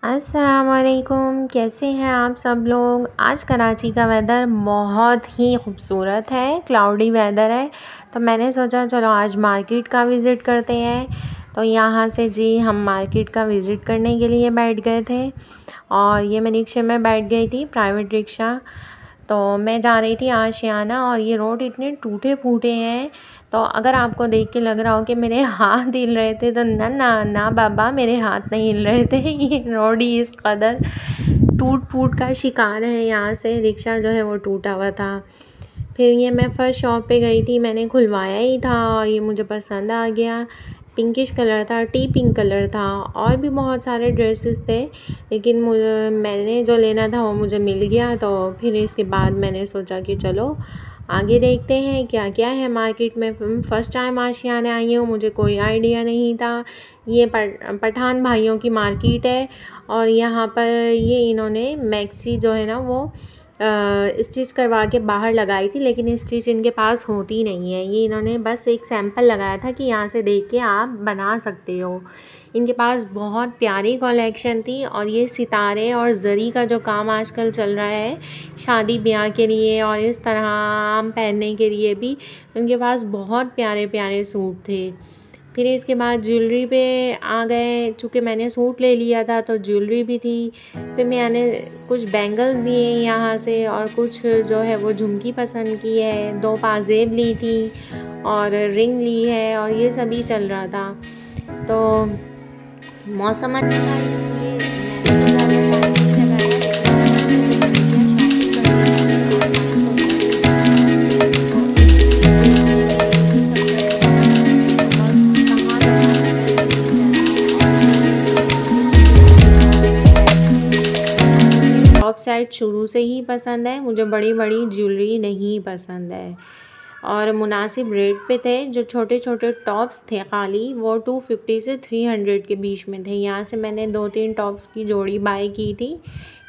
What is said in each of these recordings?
अस्सलामुअलैकुम, कैसे हैं आप सब लोग। आज कराची का वेदर बहुत ही खूबसूरत है, क्लाउडी वेदर है। तो मैंने सोचा चलो आज मार्केट का विज़िट करते हैं। तो यहाँ से जी हम मार्केट का विज़िट करने के लिए बैठ गए थे और ये मैं रिक्शे में बैठ गई थी, प्राइवेट रिक्शा। तो मैं जा रही थी आशियाना और ये रोड इतने टूटे फूटे हैं। तो अगर आपको देख के लग रहा हो कि मेरे हाथ हिल रहे थे तो ना ना ना बाबा, मेरे हाथ नहीं हिल रहे थे। ये रोड ही इस कदर टूट फूट का शिकार है। यहाँ से रिक्शा जो है वो टूटा हुआ था। फिर ये मैं फर्स्ट शॉप पे गई थी, मैंने खुलवाया ही था और ये मुझे पसंद आ गया। पिंकिश कलर था, टी पिंक कलर था और भी बहुत सारे ड्रेसेस थे, लेकिन मैंने जो लेना था वो मुझे मिल गया। तो फिर इसके बाद मैंने सोचा कि चलो आगे देखते हैं क्या क्या है मार्केट में। फ़र्स्ट टाइम आशियाने आई हूँ, मुझे कोई आइडिया नहीं था। ये पठान भाइयों की मार्केट है और यहाँ पर ये इन्होंने मैक्सी जो है ना वो स्टिच करवा के बाहर लगाई थी, लेकिन स्टिच इनके पास होती नहीं है। ये इन्होंने बस एक सैंपल लगाया था कि यहाँ से देख के आप बना सकते हो। इनके पास बहुत प्यारी कलेक्शन थी और ये सितारे और ज़री का जो काम आजकल चल रहा है शादी ब्याह के लिए और इस तरह आम पहनने के लिए भी, उनके पास बहुत प्यारे प्यारे सूट थे। फिर इसके बाद ज्वेलरी पे आ गए, चूँकि मैंने सूट ले लिया था तो ज्वेलरी भी थी। फिर मैंने कुछ बैंगल्स लिए यहाँ से और कुछ जो है वो झुमकी पसंद की है, 2 पाजेब ली थी और रिंग ली है और ये सभी चल रहा था। तो मौसम अच्छा था इसलिए मैंने तो ज़्यादा टाइम नहीं लगाया। टॉप सेट शुरू से ही पसंद है, मुझे बड़ी बड़ी ज्वेलरी नहीं पसंद है और मुनासिब रेट पे थे। जो छोटे छोटे टॉप्स थे खाली वो 250 से 300 के बीच में थे। यहाँ से मैंने 2-3 टॉप्स की जोड़ी बाय की थी,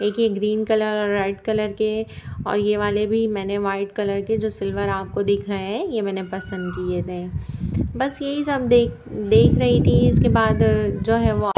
एक ये ग्रीन कलर और रेड कलर के और ये वाले भी मैंने वाइट कलर के जो सिल्वर आपको दिख रहे हैं ये मैंने पसंद किए थे। बस यही सब देख रही थी। इसके बाद जो है वो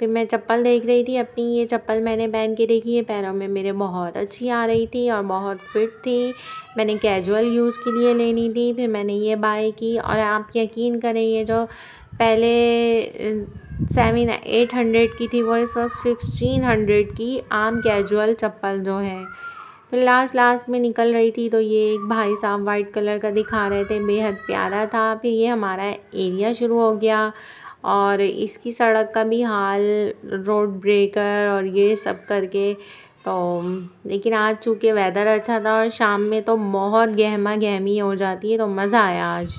फिर मैं चप्पल देख रही थी अपनी। ये चप्पल मैंने पहन के देखी है, पैरों में मेरे बहुत अच्छी आ रही थी और बहुत फिट थी। मैंने कैजुअल यूज़ के लिए लेनी थी, फिर मैंने ये बाय की और आप यकीन करें ये जो पहले 700-800 की थी वो इस वक्त 1600 की आम कैजुअल चप्पल जो है। फिर लास्ट में निकल रही थी तो ये एक भाई साहब वाइट कलर का दिखा रहे थे, बेहद प्यारा था। फिर ये हमारा एरिया शुरू हो गया और इसकी सड़क का भी हाल, रोड ब्रेकर और ये सब करके। तो लेकिन आज चूँकि वेदर अच्छा था और शाम में तो बहुत गहमा गहमी हो जाती है, तो मज़ा आया आज।